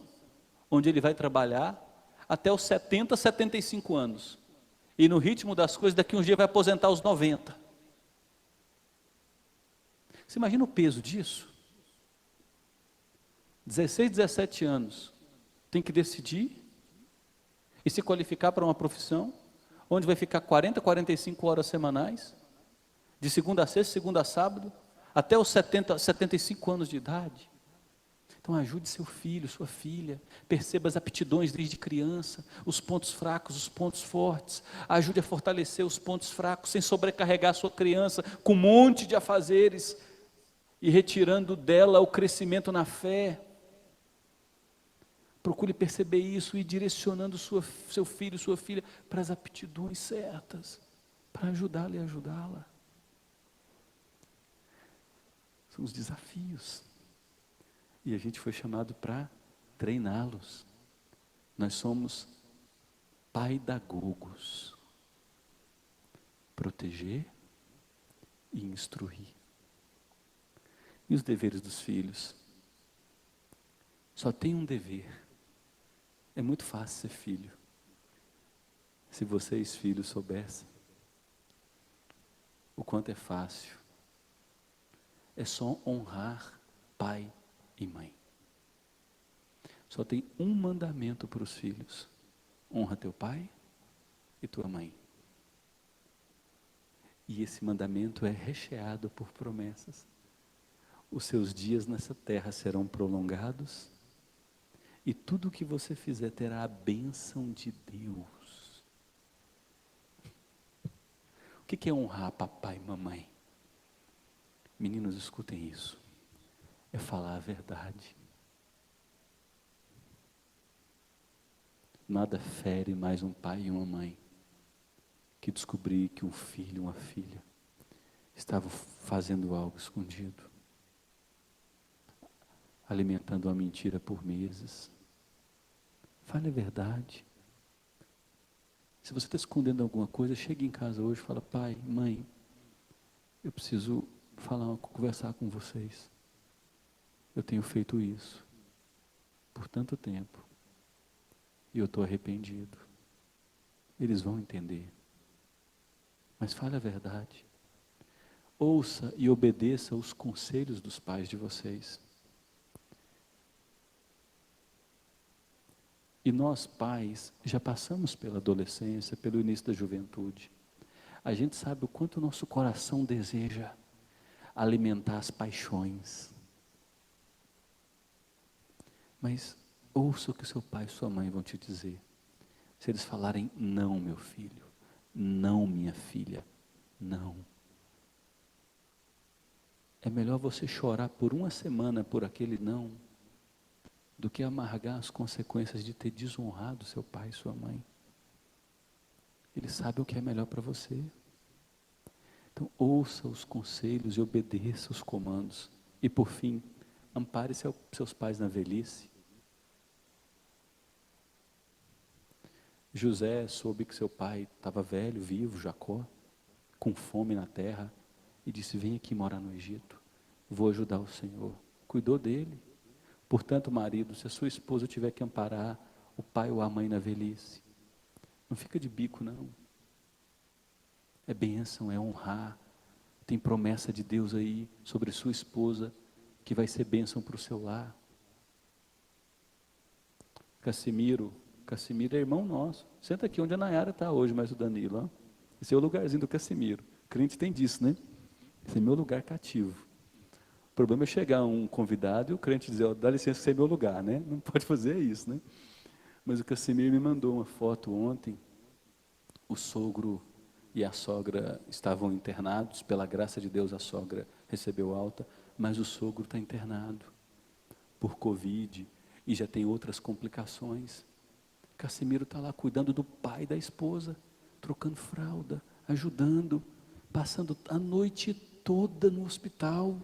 onde ele vai trabalhar até os 70, 75 anos. E no ritmo das coisas, daqui uns dias vai aposentar aos 90. Você imagina o peso disso? 16, 17 anos, tem que decidir e se qualificar para uma profissão, onde vai ficar 40, 45 horas semanais, de segunda a sexta, segunda a sábado, até os 70, 75 anos de idade. Então ajude seu filho, sua filha, perceba as aptidões desde criança, os pontos fracos, os pontos fortes, ajude a fortalecer os pontos fracos, sem sobrecarregar a sua criança com um monte de afazeres, e retirando dela o crescimento na fé. Procure perceber isso e direcionando seu filho, sua filha, para as aptidões certas, para ajudá-lo e ajudá-la. São os desafios. E a gente foi chamado para treiná-los. Nós somos paidagogos. Proteger e instruir. E os deveres dos filhos? Só tem um dever. É muito fácil ser filho. Se vocês, filhos, soubessem o quanto é fácil. É só honrar pai e mãe. Só tem um mandamento para os filhos: honra teu pai e tua mãe. E esse mandamento é recheado por promessas. Os seus dias nessa terra serão prolongados, e tudo o que você fizer terá a bênção de Deus. O que é honrar papai e mamãe? Meninos, escutem isso. É falar a verdade. Nada fere mais um pai e uma mãe que descobri que um filho, uma filha, estavam fazendo algo escondido, alimentando uma mentira por meses. Fale a verdade. Se você está escondendo alguma coisa, chegue em casa hoje e fala: pai, mãe, eu preciso conversar com vocês. Eu tenho feito isso por tanto tempo e eu estou arrependido. Eles vão entender. Mas fale a verdade. Ouça e obedeça os conselhos dos pais de vocês. E nós, pais, já passamos pela adolescência, pelo início da juventude. A gente sabe o quanto o nosso coração deseja alimentar as paixões. Mas ouça o que seu pai e sua mãe vão te dizer. Se eles falarem: não, meu filho, não, minha filha, não. É melhor você chorar por uma semana por aquele não, do que amargar as consequências de ter desonrado seu pai e sua mãe. Ele sabe o que é melhor para você. Então, ouça os conselhos e obedeça os comandos. E por fim, ampare seus pais na velhice. José soube que seu pai estava velho, vivo, Jacó, com fome na terra, e disse: vem aqui morar no Egito, vou ajudar o Senhor. Cuidou dele. Portanto, marido, se a sua esposa tiver que amparar o pai ou a mãe na velhice, não fica de bico, não. É bênção, é honrar. Tem promessa de Deus aí sobre sua esposa, que vai ser bênção para o seu lar. Cassimiro é irmão nosso. Senta aqui onde a Nayara está hoje, mas o Danilo. Ó. Esse é o lugarzinho do Cassimiro. O crente tem disso, né? Esse é meu lugar cativo. O problema é chegar um convidado e o crente dizer: ó, dá licença, esse é meu lugar, né? Não pode fazer isso, né? Mas o Cassimiro me mandou uma foto ontem. O sogro e a sogra estavam internados. Pela graça de Deus, a sogra recebeu alta, mas o sogro está internado por Covid e já tem outras complicações. Cassimiro está lá cuidando do pai da esposa, trocando fralda, ajudando, passando a noite toda no hospital,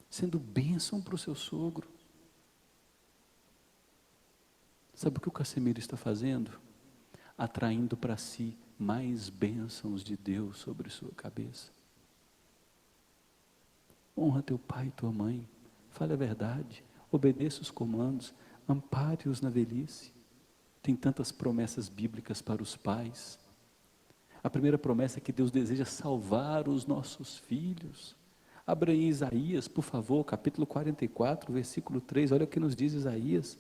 sendo bênção para o seu sogro. Sabe o que o Cassimiro está fazendo? Atraindo para si mais bênçãos de Deus sobre sua cabeça. Honra teu pai e tua mãe, fale a verdade, obedeça os comandos, ampare-os na velhice. Tem tantas promessas bíblicas para os pais. A primeira promessa é que Deus deseja salvar os nossos filhos. Abra em Isaías, por favor, capítulo 44, versículo 3, olha o que nos diz Isaías,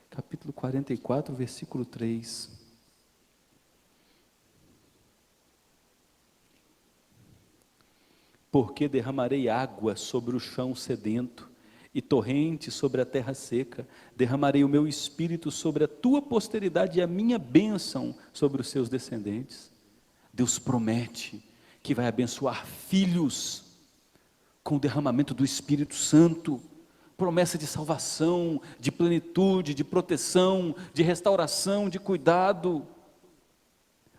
capítulo 44, versículo 3. Porque derramarei água sobre o chão sedento, e torrente sobre a terra seca, derramarei o meu espírito sobre a tua posteridade e a minha bênção sobre os seus descendentes. Deus promete que vai abençoar filhos com o derramamento do Espírito Santo, promessa de salvação, de plenitude, de proteção, de restauração, de cuidado.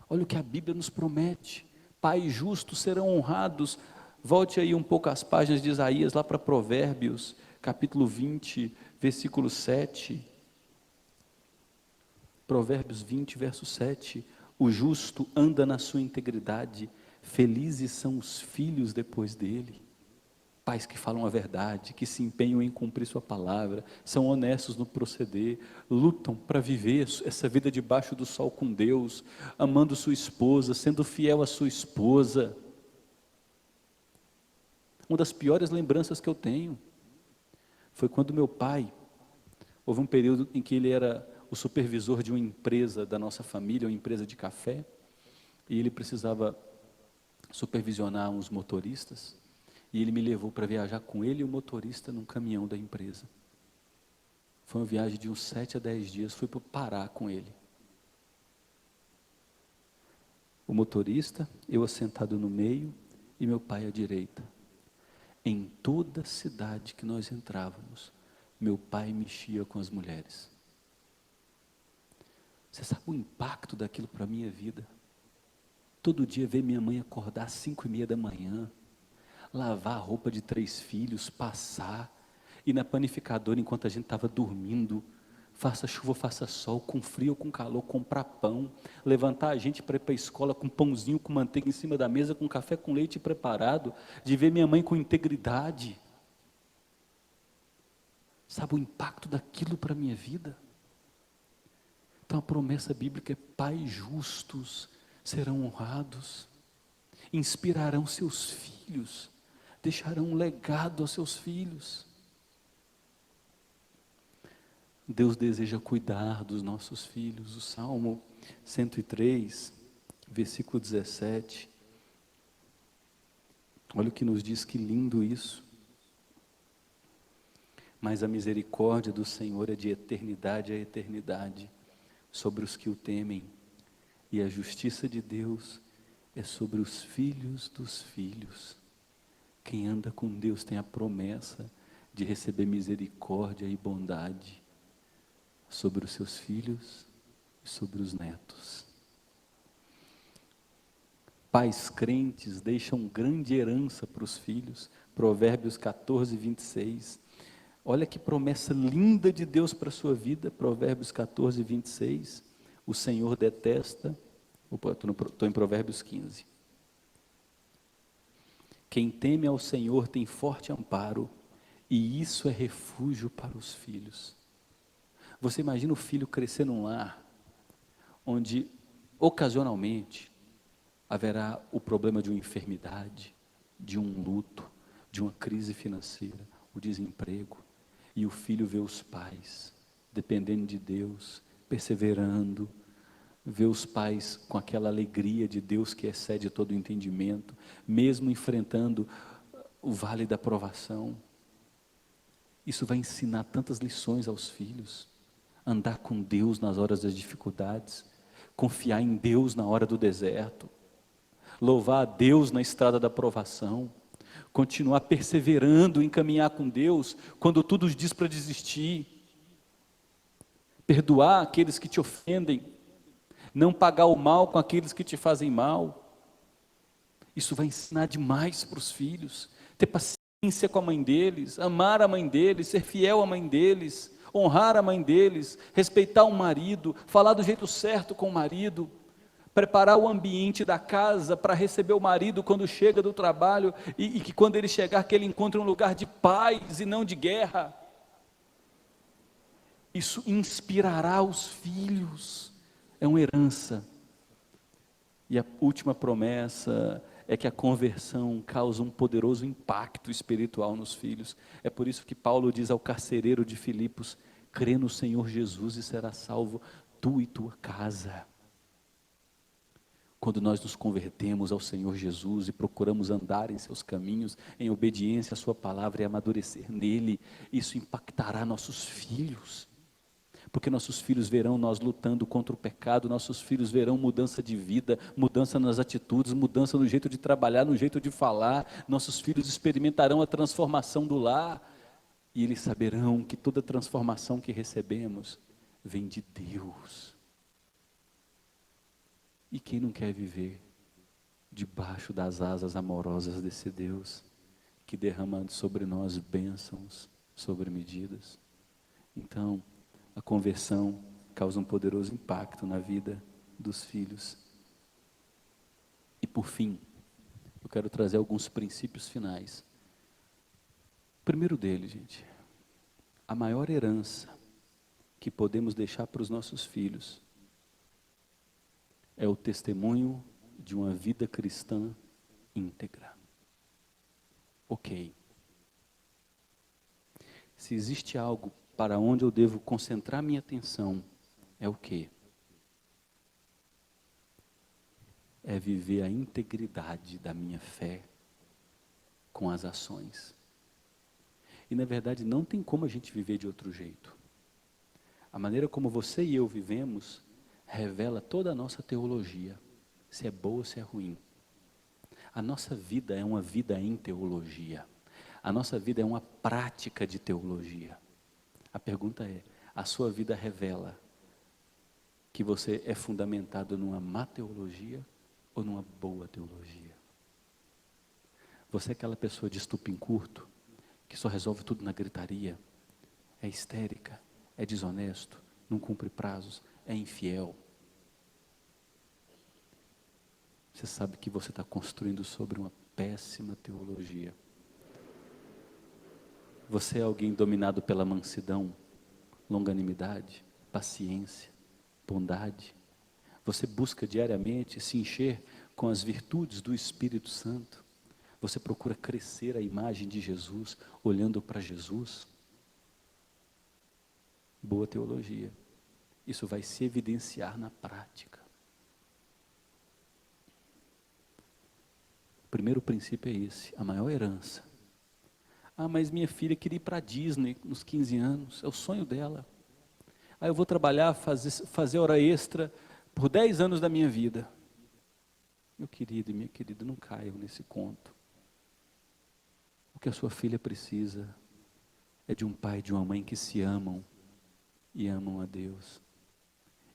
Olha o que a Bíblia nos promete: pais justos serão honrados. Volte aí um pouco às páginas de Isaías, lá para Provérbios, capítulo 20, versículo 7. Provérbios 20, verso 7. O justo anda na sua integridade, felizes são os filhos depois dele. Pais que falam a verdade, que se empenham em cumprir sua palavra, são honestos no proceder, lutam para viver essa vida debaixo do sol com Deus, amando sua esposa, sendo fiel à sua esposa. Uma das piores lembranças que eu tenho foi quando meu pai, houve um período em que ele era o supervisor de uma empresa da nossa família, uma empresa de café, e ele precisava supervisionar uns motoristas, e ele me levou para viajar com ele e o motorista num caminhão da empresa. Foi uma viagem de uns 7 a 10 dias, fui para o Pará com ele. O motorista, eu assentado no meio e meu pai à direita. Em toda cidade que nós entrávamos, meu pai mexia com as mulheres. Você sabe o impacto daquilo para a minha vida? Todo dia ver minha mãe acordar às 5:30 da manhã, lavar a roupa de 3 filhos, passar, ir na panificadora enquanto a gente estava dormindo, faça chuva, faça sol, com frio ou com calor, comprar pão, levantar a gente para ir para a escola com pãozinho, com manteiga em cima da mesa, com café com leite preparado, de ver minha mãe com integridade. Sabe o impacto daquilo para a minha vida? Então a promessa bíblica é: pais justos serão honrados, inspirarão seus filhos, deixarão um legado aos seus filhos. Deus deseja cuidar dos nossos filhos. O Salmo 103, versículo 17. Olha o que nos diz, que lindo isso. Mas a misericórdia do Senhor é de eternidade a eternidade sobre os que o temem, e a justiça de Deus é sobre os filhos dos filhos. Quem anda com Deus tem a promessa de receber misericórdia e bondade sobre os seus filhos e sobre os netos. Pais crentes deixam grande herança para os filhos. Provérbios 14, 26. Olha que promessa linda de Deus para a sua vida. Provérbios 14, 26. O Senhor detesta. Estou em Provérbios 15. Quem teme ao Senhor tem forte amparo, e isso é refúgio para os filhos. Você imagina o filho crescer num lar onde ocasionalmente haverá o problema de uma enfermidade, de um luto, de uma crise financeira, o desemprego, e o filho vê os pais dependendo de Deus, perseverando, vê os pais com aquela alegria de Deus que excede todo o entendimento, mesmo enfrentando o vale da provação. Isso vai ensinar tantas lições aos filhos. Andar com Deus nas horas das dificuldades, confiar em Deus na hora do deserto, louvar a Deus na estrada da provação, continuar perseverando em caminhar com Deus quando tudo diz para desistir, perdoar aqueles que te ofendem, não pagar o mal com aqueles que te fazem mal. Isso vai ensinar demais para os filhos, ter paciência com a mãe deles, amar a mãe deles, ser fiel à mãe deles, honrar a mãe deles, respeitar o marido, falar do jeito certo com o marido, preparar o ambiente da casa para receber o marido quando chega do trabalho, e que quando ele chegar, que ele encontre um lugar de paz e não de guerra. Isso inspirará os filhos, é uma herança. E a última promessa é que a conversão causa um poderoso impacto espiritual nos filhos. É por isso que Paulo diz ao carcereiro de Filipos: crê no Senhor Jesus e será salvo tu e tua casa. Quando nós nos convertemos ao Senhor Jesus e procuramos andar em seus caminhos, em obediência à sua palavra e amadurecer nele, isso impactará nossos filhos. Porque nossos filhos verão nós lutando contra o pecado, nossos filhos verão mudança de vida, mudança nas atitudes, mudança no jeito de trabalhar, no jeito de falar. Nossos filhos experimentarão a transformação do lar, e eles saberão que toda transformação que recebemos vem de Deus. E quem não quer viver debaixo das asas amorosas desse Deus, que derrama sobre nós bênçãos sobre medidas? Então, a conversão causa um poderoso impacto na vida dos filhos. E por fim, eu quero trazer alguns princípios finais. O primeiro deles, gente, a maior herança que podemos deixar para os nossos filhos é o testemunho de uma vida cristã íntegra. Ok. Se existe algo para onde eu devo concentrar minha atenção, é o quê? É viver a integridade da minha fé com as ações. E na verdade não tem como a gente viver de outro jeito. A maneira como você e eu vivemos revela toda a nossa teologia, se é boa ou se é ruim. A nossa vida é uma vida em teologia. A nossa vida é uma prática de teologia. A pergunta é: a sua vida revela que você é fundamentado numa má teologia ou numa boa teologia? Você é aquela pessoa de estupim curto, que só resolve tudo na gritaria, é histérica, é desonesto, não cumpre prazos, é infiel. Você sabe que você está construindo sobre uma péssima teologia. Você é alguém dominado pela mansidão, longanimidade, paciência, bondade. Você busca diariamente se encher com as virtudes do Espírito Santo. Você procura crescer a imagem de Jesus, olhando para Jesus. Boa teologia. Isso vai se evidenciar na prática. O primeiro princípio é esse, a maior herança. Ah, mas minha filha queria ir para a Disney nos 15 anos, é o sonho dela. Ah, eu vou trabalhar, fazer hora extra por 10 anos da minha vida. Meu querido e minha querida, não caiam nesse conto. O que a sua filha precisa é de um pai e de uma mãe que se amam e amam a Deus.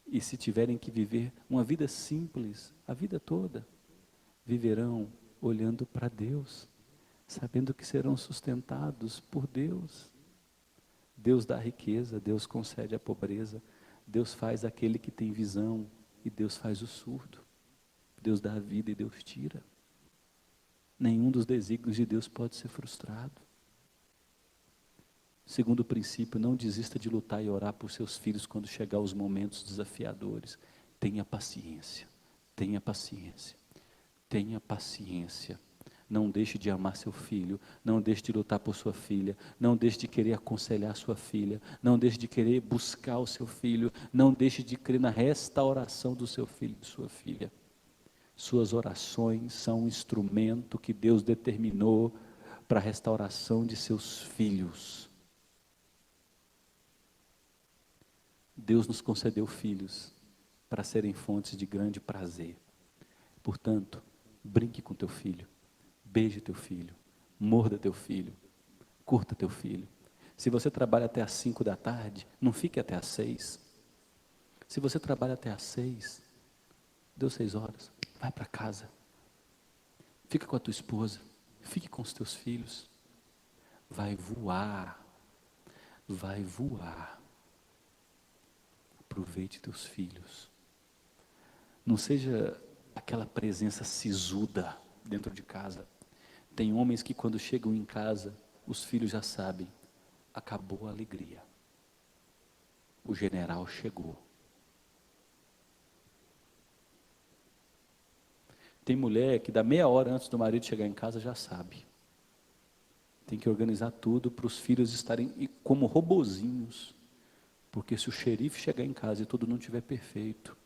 E se tiverem que viver uma vida simples, a vida toda, viverão olhando para Deus, sabendo que serão sustentados por Deus. Deus dá a riqueza, Deus concede a pobreza, Deus faz aquele que tem visão e Deus faz o surdo. Deus dá a vida e Deus tira. Nenhum dos desígnios de Deus pode ser frustrado. Segundo princípio, não desista de lutar e orar por seus filhos quando chegar os momentos desafiadores. Tenha paciência, tenha paciência, tenha paciência. Não deixe de amar seu filho, não deixe de lutar por sua filha, não deixe de querer aconselhar sua filha, não deixe de querer buscar o seu filho, não deixe de crer na restauração do seu filho e de sua filha. Suas orações são um instrumento que Deus determinou para a restauração de seus filhos. Deus nos concedeu filhos para serem fontes de grande prazer. Portanto, brinque com teu filho, beije teu filho, morda teu filho, curta teu filho. Se você trabalha até às 5 da tarde, não fique até às 6. Se você trabalha até às 6, deu 6 horas, vai para casa. Fica com a tua esposa, fique com os teus filhos. Vai voar, vai voar. Aproveite teus filhos. Não seja aquela presença sisuda dentro de casa. Tem homens que quando chegam em casa, os filhos já sabem, acabou a alegria. O general chegou. Tem mulher que dá meia hora antes do marido chegar em casa já sabe. Tem que organizar tudo para os filhos estarem como robozinhos. Porque se o xerife chegar em casa e tudo não estiver perfeito,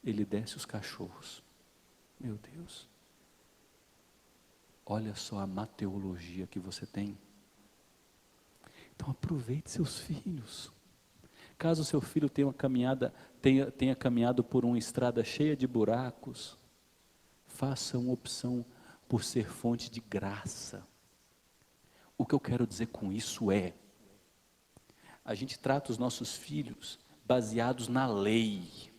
ele desce os cachorros. Meu Deus. Olha só a má teologia que você tem. Então aproveite seus filhos. Caso o seu filho tenha caminhado por uma estrada cheia de buracos, faça uma opção por ser fonte de graça. O que eu quero dizer com isso é, a gente trata os nossos filhos baseados na lei.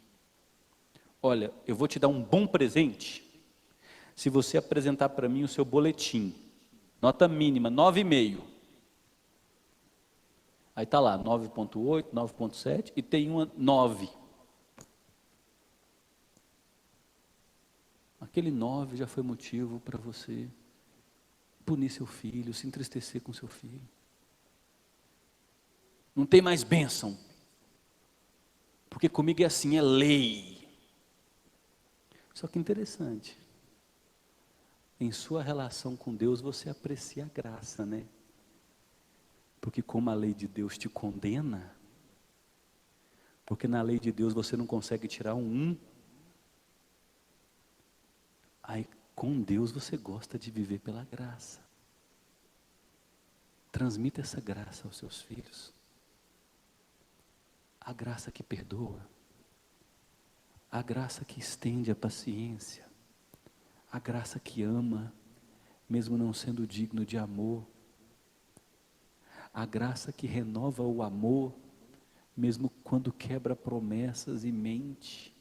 Olha, eu vou te dar um bom presente, se você apresentar para mim o seu boletim, nota mínima, 9,5. Aí está lá, 9,8, 9,7 e tem uma 9. Aquele 9 já foi motivo para você punir seu filho, se entristecer com seu filho. Não tem mais bênção, porque comigo é assim, é lei. Só que interessante, em sua relação com Deus você aprecia a graça, né? Porque como a lei de Deus te condena, porque na lei de Deus você não consegue tirar um 1, aí com Deus você gosta de viver pela graça. Transmita essa graça aos seus filhos. A graça que perdoa, a graça que estende a paciência, a graça que ama, mesmo não sendo digno de amor, a graça que renova o amor, mesmo quando quebra promessas e mente.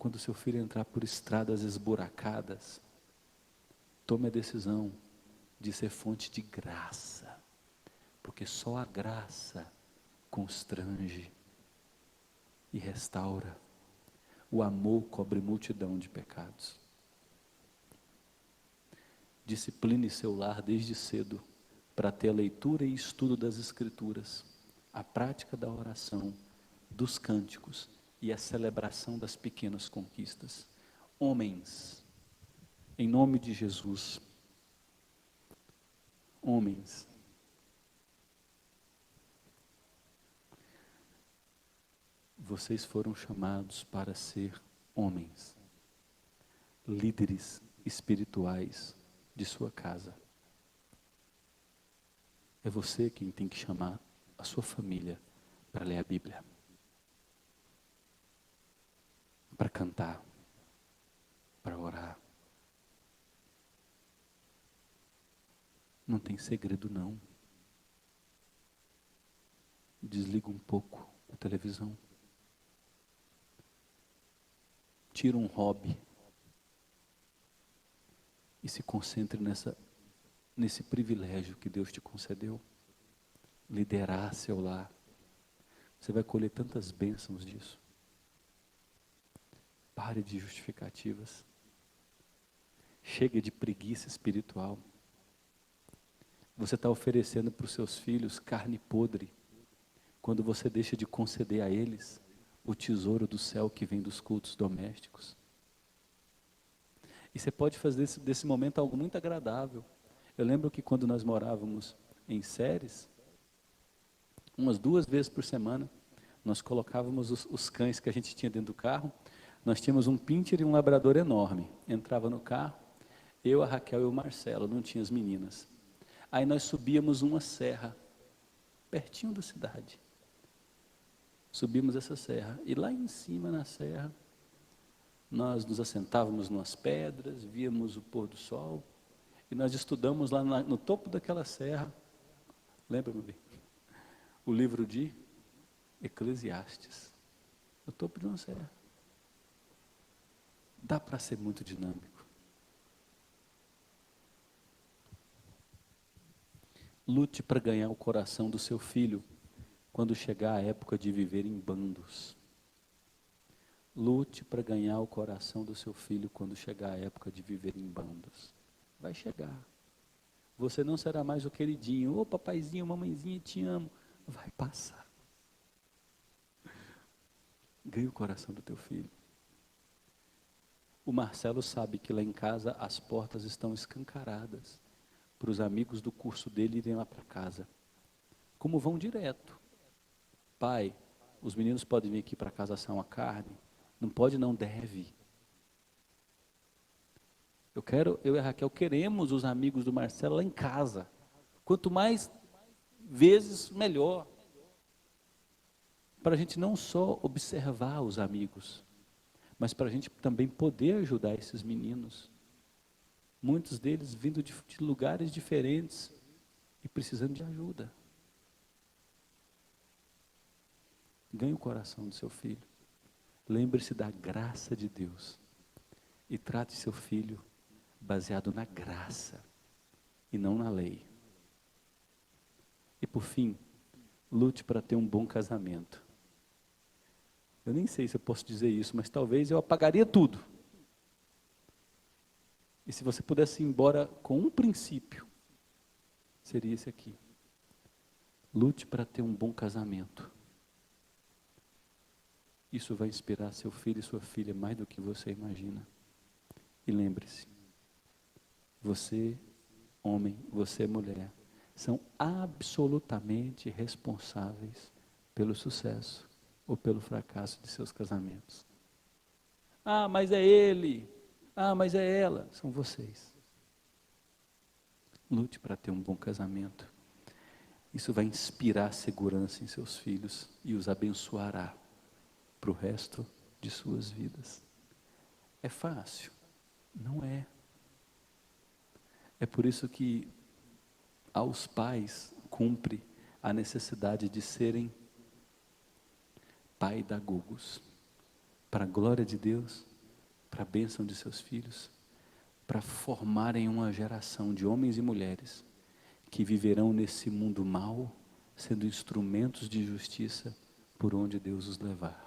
quando seu filho entrar por estradas esburacadas, tome a decisão de ser fonte de graça, porque só a graça constrange e restaura. O amor cobre multidão de pecados. Discipline seu lar desde cedo para ter a leitura e estudo das Escrituras, a prática da oração, dos cânticos e a celebração das pequenas conquistas. Homens, em nome de Jesus, homens, vocês foram chamados para ser homens, líderes espirituais de sua casa. É você quem tem que chamar a sua família para ler a Bíblia, para cantar, para orar. Não tem segredo não. Desliga um pouco a televisão. Tira um hobby e se concentre nesse privilégio que Deus te concedeu. Liderar seu lar. Você vai colher tantas bênçãos disso. Pare de justificativas. Chega de preguiça espiritual. Você está oferecendo para os seus filhos carne podre, quando você deixa de conceder a eles o tesouro do céu que vem dos cultos domésticos. E você pode fazer desse momento algo muito agradável. Eu lembro que quando nós morávamos em Séries, umas 2 vezes por semana, nós colocávamos os cães que a gente tinha dentro do carro. Nós tínhamos um pincher e um labrador enorme. Entrava no carro, eu, a Raquel e o Marcelo, não tinha as meninas. Aí nós subíamos uma serra, pertinho da cidade. Subimos essa serra, e lá em cima na serra, nós nos assentávamos numas pedras, víamos o pôr do sol, e nós estudamos lá no topo daquela serra, lembra, meu bem? O livro de Eclesiastes, no topo de uma serra. Dá para ser muito dinâmico. Lute para ganhar o coração do seu filho, quando chegar a época de viver em bandos. Lute para ganhar o coração do seu filho, quando chegar a época de viver em bandos. Vai chegar. Você não será mais o queridinho. Ô papaizinho, mamãezinha, te amo. Vai passar. Ganhe o coração do teu filho. O Marcelo sabe que lá em casa as portas estão escancaradas para os amigos do curso dele irem lá para casa. Como vão direto. Pai, os meninos podem vir aqui para casa assar uma carne? Não pode, não, deve. Eu e a Raquel queremos os amigos do Marcelo lá em casa. Quanto mais vezes, melhor. Para a gente não só observar os amigos, mas para a gente também poder ajudar esses meninos. Muitos deles vindo de lugares diferentes e precisando de ajuda. Ganhe o coração do seu filho. Lembre-se da graça de Deus. E trate seu filho baseado na graça e não na lei. E por fim, lute para ter um bom casamento. Eu nem sei se eu posso dizer isso, mas talvez eu apagaria tudo. E se você pudesse ir embora com um princípio, seria esse aqui. Lute para ter um bom casamento. Isso vai inspirar seu filho e sua filha mais do que você imagina. E lembre-se, você, homem, você, mulher, são absolutamente responsáveis pelo sucesso ou pelo fracasso de seus casamentos. Ah, mas é ele. Ah, mas é ela. São vocês. Lute para ter um bom casamento. Isso vai inspirar segurança em seus filhos e os abençoará para o resto de suas vidas. É fácil? Não é. É por isso que aos pais cumpre a necessidade de serem pai da Gogos, para a glória de Deus para a bênção de seus filhos, para formarem uma geração de homens e mulheres que viverão nesse mundo mau, sendo instrumentos de justiça por onde Deus os levar.